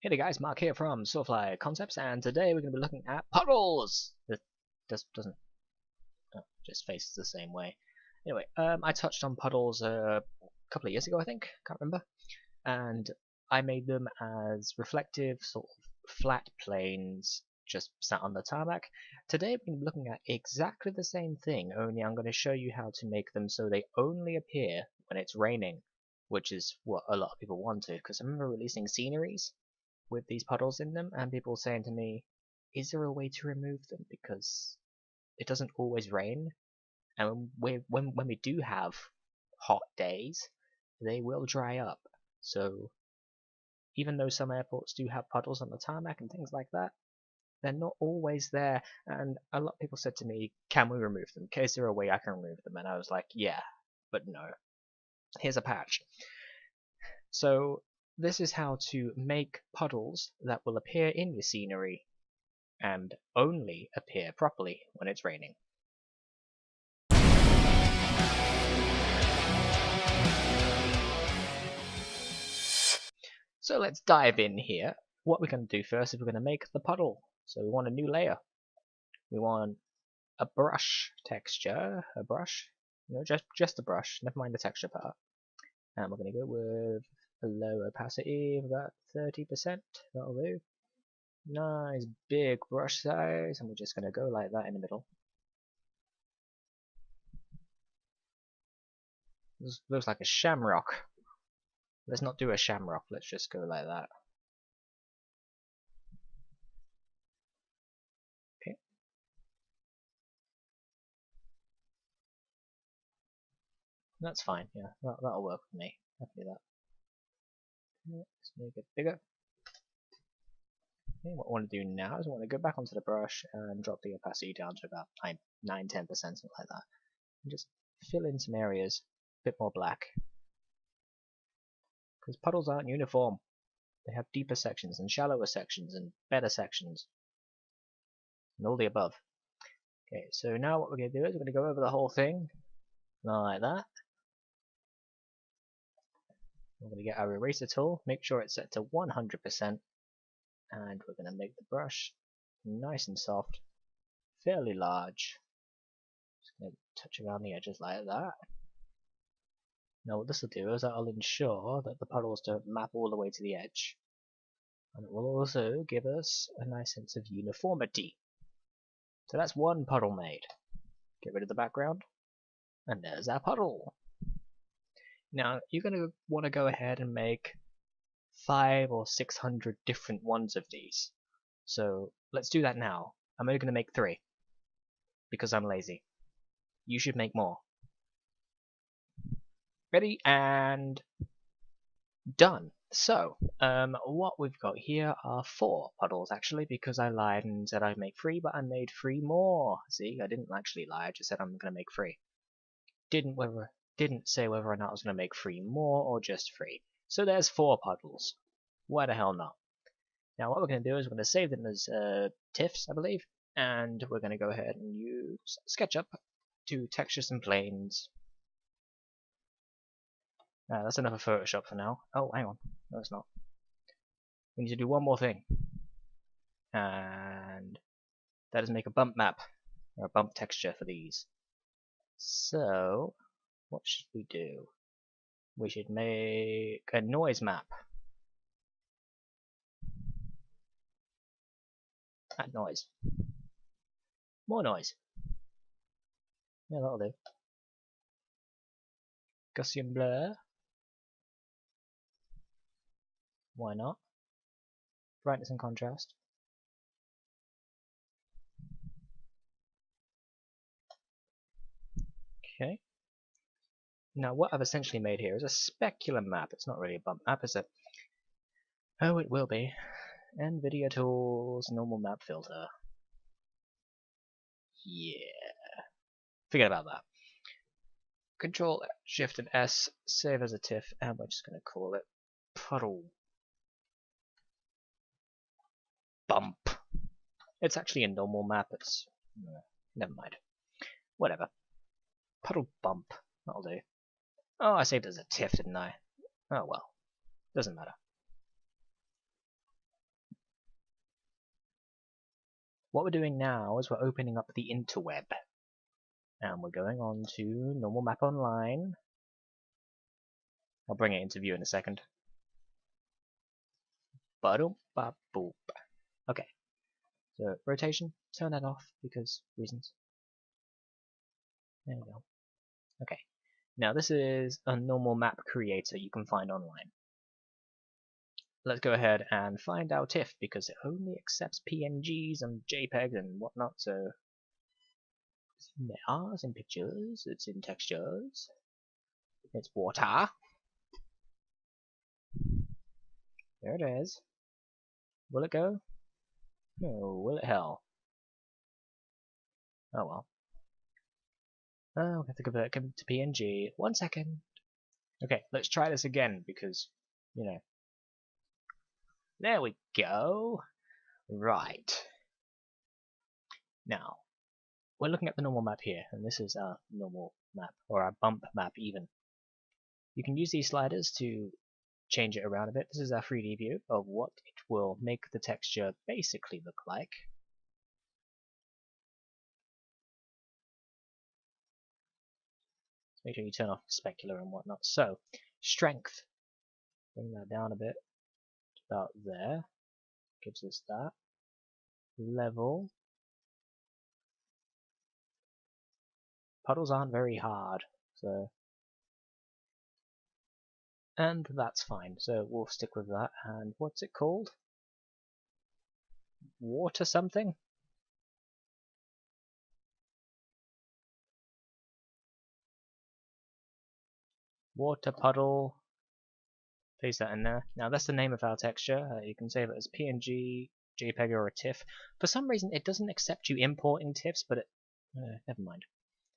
Hey there guys, Mark here from Soulfly Concepts, and today we're going to be looking at puddles! This doesn't, just faces the same way. Anyway, I touched on puddles a couple of years ago, I think, can't remember, and I made them as reflective, sort of flat planes just sat on the tarmac. Today we're going to be looking at exactly the same thing, only I'm going to show you how to make them so they only appear when it's raining, which is what a lot of people wanted, because I remember releasing sceneries with these puddles in them, and people saying to me, is there a way to remove them, because it doesn't always rain, and when we do have hot days, they will dry up. So even though some airports do have puddles on the tarmac and things like that, they're not always there. And a lot of people said to me, can we remove them? Is there a way I can remove them? And I was like, yeah, but no. Here's a patch. So this is how to make puddles that will appear in your scenery and only appear properly when it's raining. So let's dive in here. What we're going to do first is we're going to make the puddle. So we want a new layer. We want a brush texture, a brush, just a brush, never mind the texture part. And we're going to go with a low opacity of about 30%, that'll do. Nice big brush size, and we're just going to go like that in the middle. This looks like a shamrock. Let's not do a shamrock, let's just go like that. Okay. That's fine, yeah, that'll work with me. Happy with that. Let's make it bigger. Okay, what I want to do now is I want to go back onto the brush and drop the opacity down to about 9-10%, something like that. And just fill in some areas a bit more black. Because puddles aren't uniform. They have deeper sections and shallower sections and better sections. And all the above. Okay, so now what we're going to do is we're going to go over the whole thing. Like that. We're going to get our eraser tool, make sure it's set to 100%. And we're going to make the brush nice and soft, fairly large. Just going to touch around the edges like that. Now what this will do is that'll ensure that the puddles don't map all the way to the edge. And it will also give us a nice sense of uniformity. So that's one puddle made. Get rid of the background, and there's our puddle. Now you're going to want to go ahead and make 500 or 600 different ones of these. So let's do that now. I'm only going to make 3 because I'm lazy. You should make more. Ready and done. So what we've got here are 4 puddles actually, because I lied and said I'd make 3, but I made 3 more. See, I didn't actually lie, I just said I'm going to make 3. Didn't say whether or not I was going to make 3 more or just 3. So there's 4 puddles. Why the hell not? Now what we're going to do is we're going to save them as TIFFs, I believe, and we're going to go ahead and use SketchUp to texture some planes. That's enough of Photoshop for now. Oh, hang on. No, it's not. We need to do one more thing. And that is make a bump map, or a bump texture for these. So, what should we do? We should make a noise map. Add noise. More noise. Yeah, that'll do. Gaussian blur. Why not? Brightness and contrast. Okay. Now what I've essentially made here is a specular map. It's not really a bump map, is it? Oh, it will be. NVIDIA tools, normal map filter. Yeah. Forget about that. Control, Shift and S, save as a TIFF, and we're just going to call it puddle bump. It's actually a normal map. It's never mind. Whatever. Puddle bump. That'll do. Oh, I saved it as a TIFF, didn't I? Oh well. Doesn't matter. what we're doing now is we're opening up the interweb. And we're going on to normal map online. I'll bring it into view in a second. Ba-doop-ba-boop. Okay, so rotation, turn that off because reasons. There we go. Okay, now this is a normal map creator you can find online. Let's go ahead and find our TIFF because it only accepts PNGs and JPEGs and whatnot, so it's in there, it's in pictures, it's in textures, it's water. There it is. Will it go? No, will it hell? Oh well. Oh, we have to convert it to PNG. 1 second. Okay, let's try this again because, you know. There we go. Right. Now, we're looking at the normal map here, and this is our normal map, or our bump map even. You can use these sliders to change it around a bit. This is our 3D view of what it will make the texture basically look like. Make sure you turn off specular and whatnot. So, strength. Bring that down a bit. About there. Gives us that. Level. Puddles aren't very hard, so. And that's fine, so we'll stick with that. And what's it called? Water something? Water puddle. Paste that in there. Now that's the name of our texture. You can save it as PNG, JPEG, or a TIFF. For some reason it doesn't accept you importing TIFFs, but it... never mind.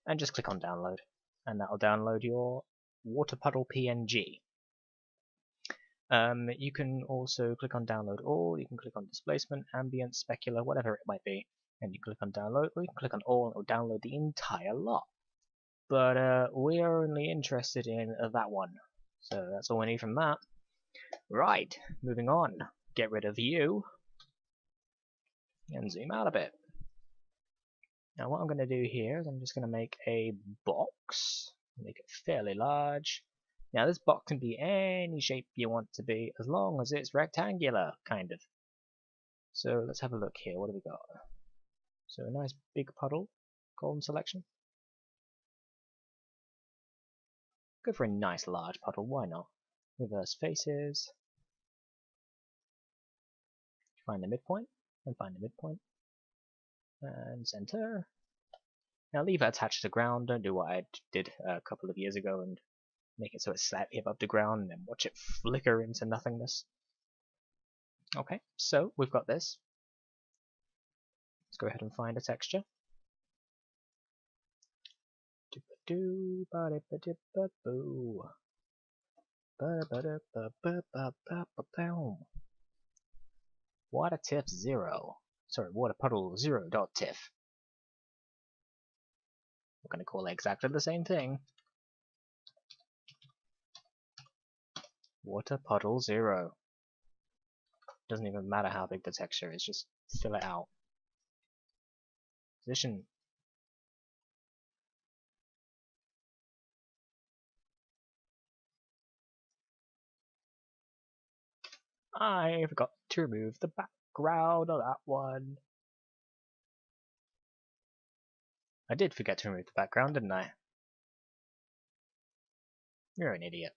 And just click on download. And that'll download your water puddle PNG. You can also click on download all, you can click on displacement, ambient, specular, whatever it might be. And you click on download, or you can click on all and it'll download the entire lot. But we are only interested in that one. So that's all we need from that. Right, moving on. Get rid of you. And zoom out a bit. Now what I'm going to do here is I'm just going to make a box. Make it fairly large. Now this box can be any shape you want to be, as long as it's rectangular, kind of. So let's have a look here. What do we got? So a nice big puddle. Golden selection. Go for a nice large puddle, why not? Reverse faces. Find the midpoint, and find the midpoint. And center. Now leave it attached to the ground, don't do what I did a couple of years ago and make it so it's slightly above the ground and then watch it flicker into nothingness. Okay, so we've got this. Let's go ahead and find a texture. Water TIFF 0. Sorry, water puddle 0.tiff. We're going to call it exactly the same thing. Water puddle 0. Doesn't even matter how big the texture is, just fill it out. Position. I forgot to remove the background on that one. I did forget to remove the background, didn't I? You're an idiot.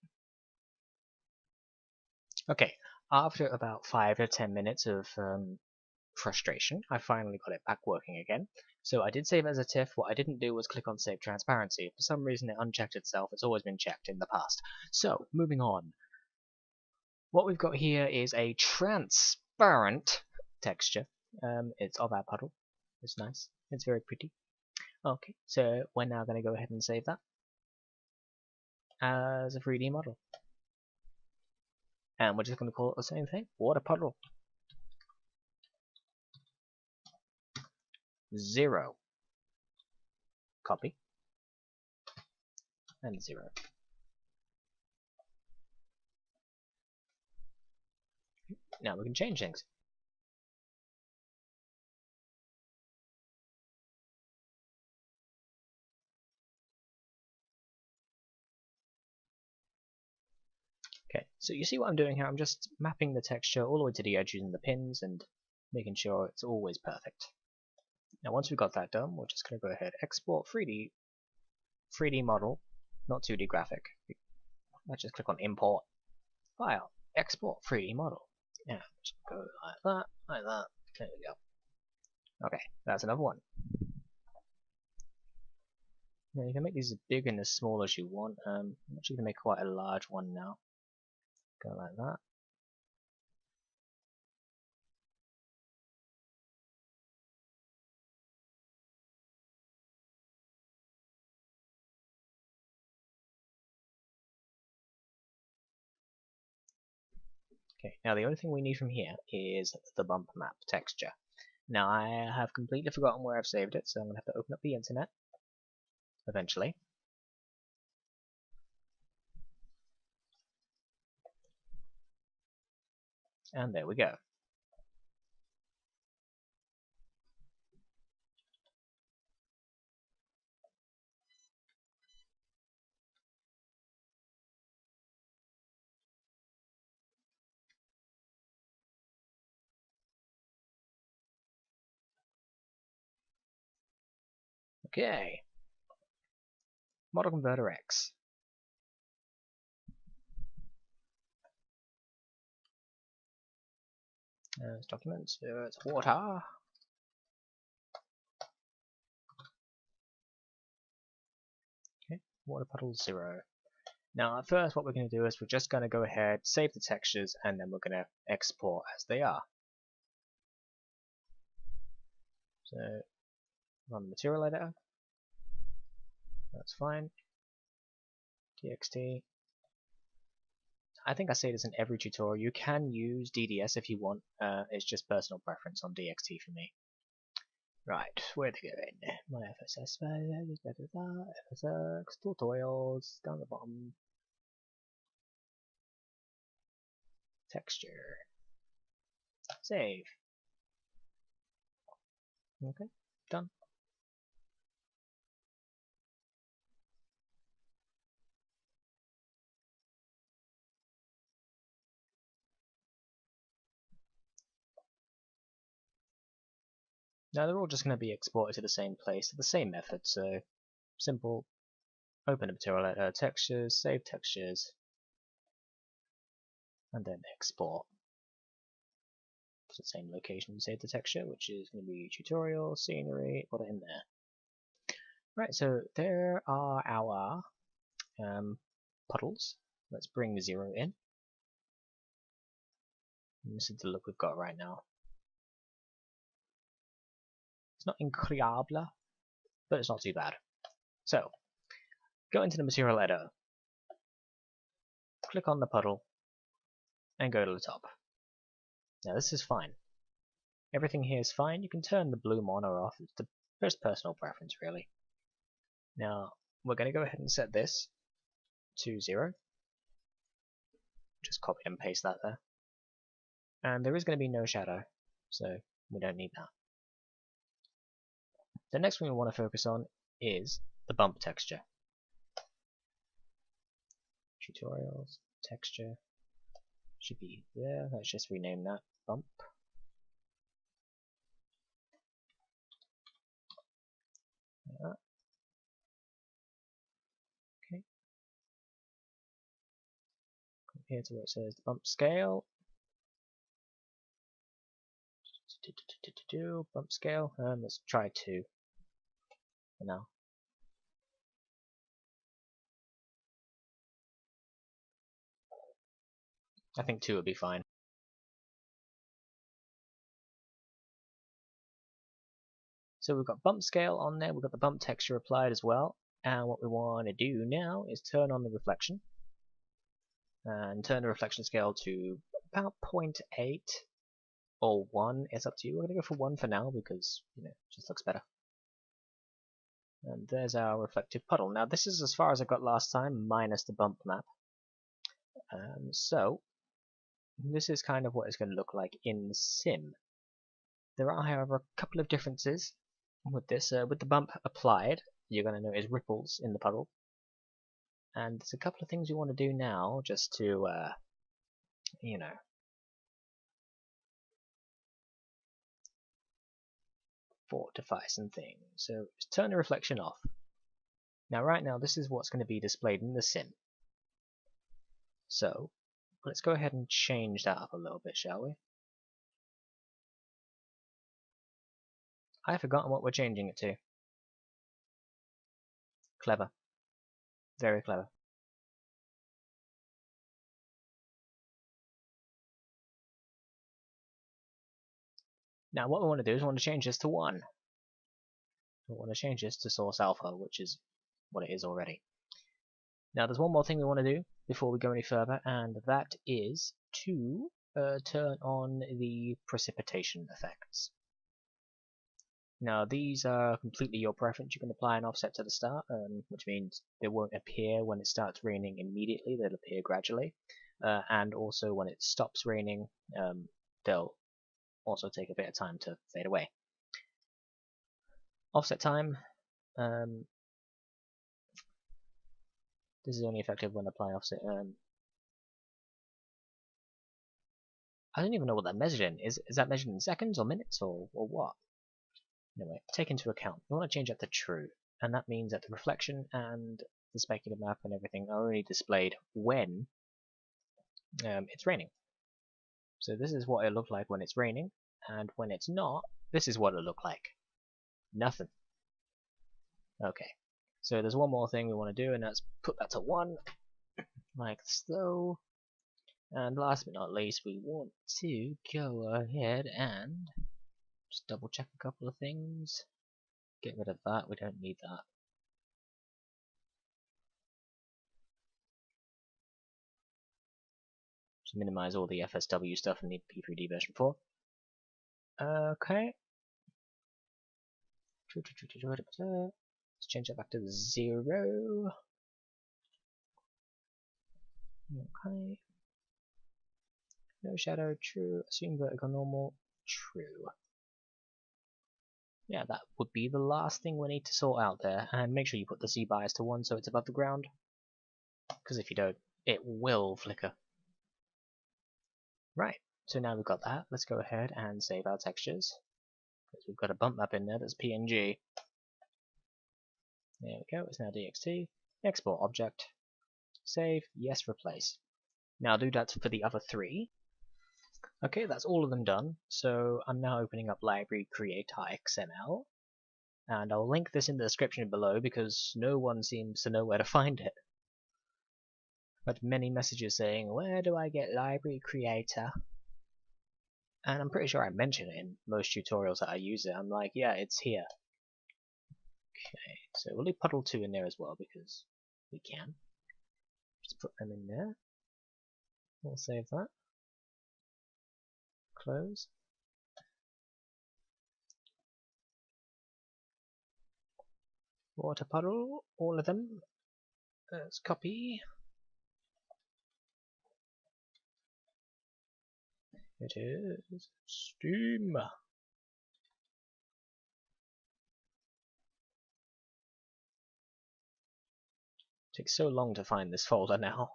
Okay, after about 5 to 10 minutes of frustration, I finally got it back working again. So I did save it as a TIFF. What I didn't do was click on Save Transparency. For some reason it unchecked itself. It's always been checked in the past. So, moving on. What we've got here is a transparent texture. It's of our puddle. It's nice. It's very pretty. Okay, so we're now going to go ahead and save that as a 3D model. And we're just going to call it the same thing, water puddle. 0. Copy. And 0. Now we can change things. Okay, so you see what I'm doing here? I'm just mapping the texture all the way to the edges and the pins and making sure it's always perfect. Now once we've got that done, we're just going to go ahead export 3D model, not 2D graphic. Let's just click on import, file, export 3D model. Yeah, just go like that, like that. There we go. Okay, that's another one. Now you can make these as big and as small as you want. I'm actually going to make quite a large one now. Go like that. Okay, now the only thing we need from here is the bump map texture. Now I have completely forgotten where I've saved it, so I'm going to have to open up the internet eventually. And there we go. Okay. Model Converter X. There's documents, it's water. Okay, water puddle 0. Now at first what we're going to do is we're just going to go ahead, save the textures, and then we're going to export as they are. So run the material editor. That's fine. txt. I think I say this in every tutorial. You can use DDS if you want. It's just personal preference on DXT for me. Right, where to go in? My FSX, FSX, tutorials, down the bottom. Texture. Save. Okay, done. Now they're all just going to be exported to the same place, the same method, so simple, open a material editor, textures, save textures, and then export to the same location, save the texture, which is going to be tutorial, scenery, put it in there. Right, so there are our puddles. Let's bring the 0 in. And this is the look we've got right now. It's not incroyable, but it's not too bad. So, go into the material editor, click on the puddle, and go to the top. Now this is fine. Everything here is fine. You can turn the bloom on or off. It's the first personal preference, really. Now, we're going to go ahead and set this to 0. Just copy and paste that there. And there is going to be no shadow, so we don't need that. The next thing we want to focus on is the bump texture. Tutorials, texture, should be there. Let's just rename that bump. Like that. Okay. Come here to where it says the bump scale. Bump scale, and let's try 2 for now. I think 2 would be fine. So we've got bump scale on there, we've got the bump texture applied as well, and what we want to do now is turn on the reflection, and turn the reflection scale to about 0.8 or 1, it's up to you. We're going to go for 1 for now because, you know, it just looks better. And there's our reflective puddle. Now this is as far as I got last time, minus the bump map. So this is kind of what it's going to look like in Sim. There are, however, a couple of differences with this. With the bump applied, you're going to notice ripples in the puddle. And there's a couple of things we want to do now, just to, you know, fortify some things. So let's turn the reflection off. Now right now this is what's going to be displayed in the sim. So let's go ahead and change that up a little bit, shall we? I've forgotten what we're changing it to. Clever. Very clever. Now what we want to do is we want to change this to 1. We want to change this to source alpha, which is what it is already. Now there's one more thing we want to do before we go any further, and that is to turn on the precipitation effects. Now these are completely your preference. You can apply an offset to the start, which means they won't appear when it starts raining immediately, they'll appear gradually. And also when it stops raining, they'll also take a bit of time to fade away. Offset time, this is only effective when applying offset. I don't even know what that measured in. Is that measured in seconds or minutes or what? Anyway, take into account, we want to change that to true, and that means that the reflection and the specular map and everything are only displayed when it's raining. So this is what it looked like when it's raining, and when it's not, this is what it looked like. Nothing. Okay, so there's one more thing we want to do, and that's put that to 1, like so. And last but not least, we want to go ahead and just double check a couple of things. Get rid of that, we don't need that. Just minimize all the FSW stuff and need P3D version 4. Okay. Let's change that back to 0. Okay. No shadow, true. Assume vertical normal, true. Yeah, that would be the last thing we need to sort out there. And make sure you put the Z bias to 1 so it's above the ground. Because if you don't, it will flicker. Right, so now we've got that. Let's go ahead and save our textures. Because we've got a bump map in there that's PNG. There we go, it's now DXT. Export object. Save, yes, replace. Now do that for the other 3. Okay, that's all of them done. So I'm now opening up library create.xml. And I'll link this in the description below because no one seems to know where to find it. But many messages saying, where do I get library creator? And I'm pretty sure I mention it in most tutorials that I use it. I'm like, yeah, it's here. Okay, so we'll leave puddle 2 in there as well because we can. Just put them in there. We'll save that. Close. Water puddle, all of them. Let's copy. It is Steam. Takes so long to find this folder now.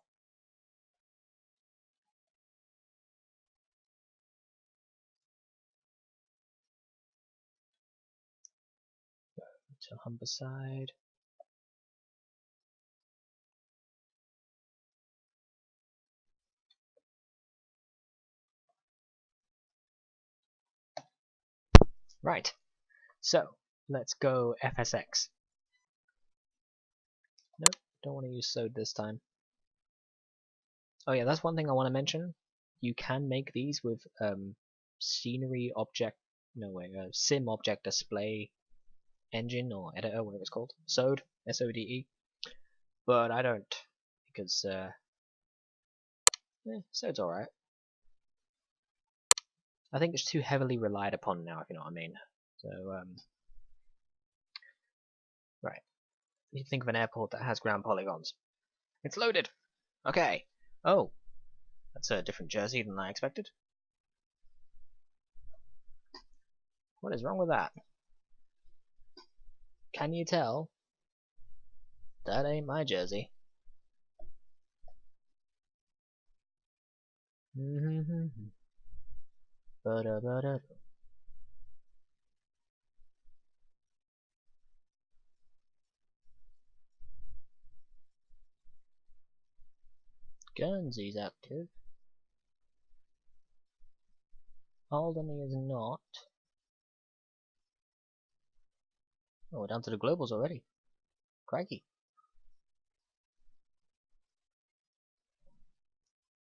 To Humberside. Right, so let's go FSX. Nope, don't want to use SOD this time. Oh yeah, that's one thing I want to mention. You can make these with scenery object, sim object display engine or editor, whatever it's called. SOD, S-O-D-E. But I don't, because SOD's alright. I think it's too heavily relied upon now, if you know what I mean. So, right. You think of an airport that has ground polygons. It's loaded! Okay. Oh. That's a different jersey than I expected. What is wrong with that? Can you tell? That ain't my jersey. Ba-da-ba-da. Guernsey's active. Alderney is not. Oh, we're down to the globals already. Crikey.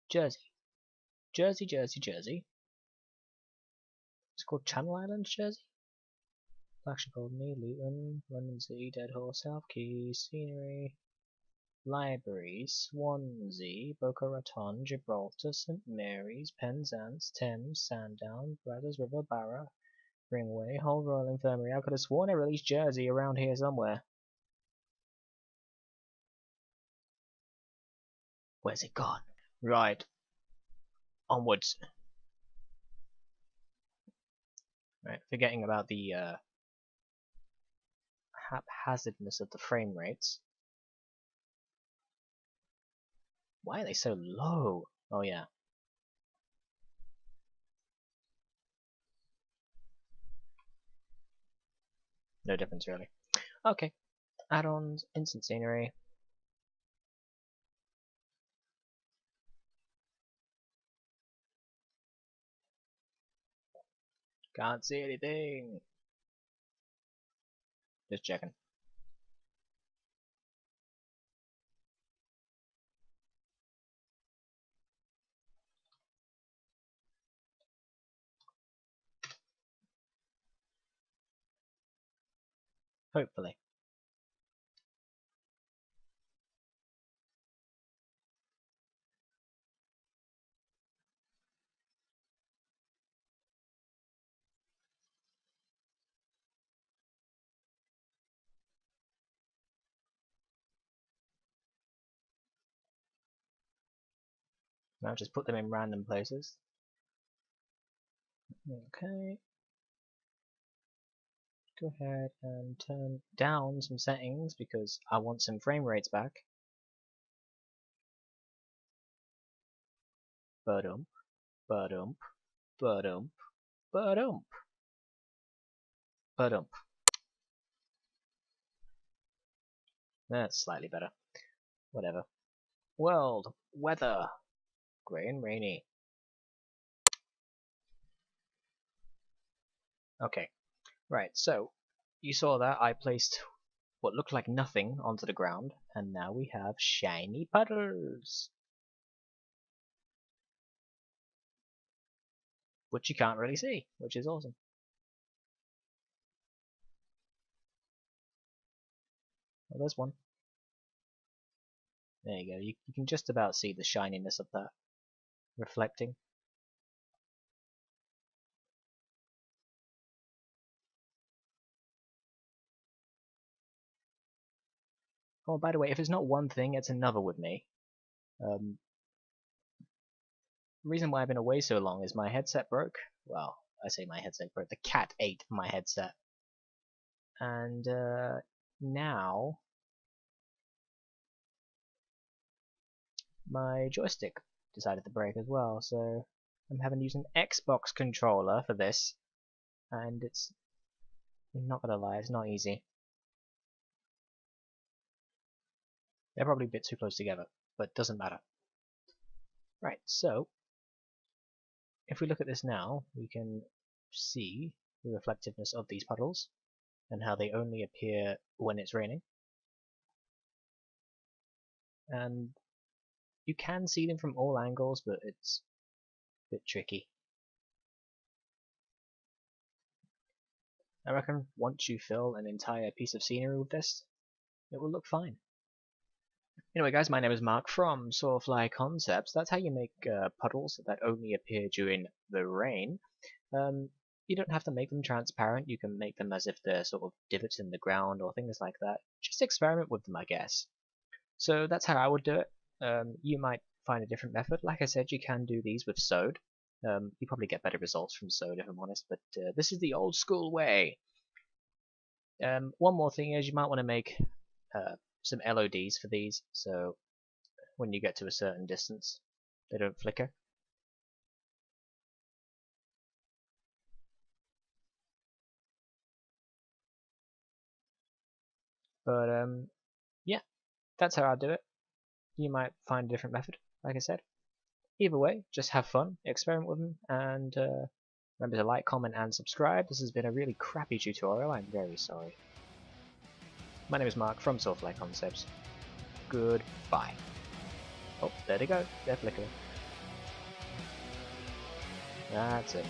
Jersey. Jersey, Jersey, Jersey. It's called Channel Islands, Jersey? Flagship Alderney, Luton, London City, Dead Horse, South Keys, Scenery, Libraries, Swansea, Boca Raton, Gibraltar, St Mary's, Penzance, Thames, Sandown, Brothers River, Barra, Ringway, Hull Royal Infirmary. I could have sworn I released Jersey around here somewhere. Where's it gone? Right. Onwards. Right, forgetting about the haphazardness of the frame rates. Why are they so low? Oh yeah. No difference really. Okay. Add-ons, instant scenery. Can't see anything. Just checking. Hopefully. Now just put them in random places. Okay. Go ahead and turn down some settings because I want some frame rates back. Ba-dump, ba-dump, ba-dump, ba-dump, ba-dump. That's slightly better. Whatever. World, weather, grey and rainy. Okay, right, so you saw that I placed what looked like nothing onto the ground, and now we have shiny puddles, which you can't really see, which is awesome. Well, there's one. There you go, you can just about see the shininess of that reflecting. Oh, by the way, if it's not one thing, it's another with me. The reason why I've been away so long is my headset broke. Well, I say my headset broke. The cat ate my headset. And now my joystick decided to break as well, so I'm having to use an Xbox controller for this, and it's not gonna lie, it's not easy. They're probably a bit too close together, but doesn't matter. Right, so if we look at this now, we can see the reflectiveness of these puddles and how they only appear when it's raining. And you can see them from all angles, but it's a bit tricky. I reckon once you fill an entire piece of scenery with this, it will look fine. Anyway guys, my name is Mark from Sawfly Concepts. That's how you make puddles that only appear during the rain. You don't have to make them transparent, you can make them as if they're sort of divots in the ground or things like that. Just experiment with them, I guess. So that's how I would do it. You might find a different method. Like I said, you can do these with Sewed. You probably get better results from Sewed if I'm honest, but this is the old school way. One more thing is you might want to make some LODs for these, so when you get to a certain distance, they don't flicker. But yeah, that's how I do it. You might find a different method, like I said. Either way, just have fun, experiment with them, and remember to like, comment, and subscribe. This has been a really crappy tutorial. I'm very sorry. My name is Mark from Soulfly Concepts. Goodbye. Oh, there they go. They're flickering. That's it.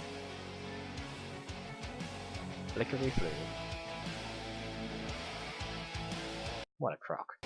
Flickery flu. What a crock.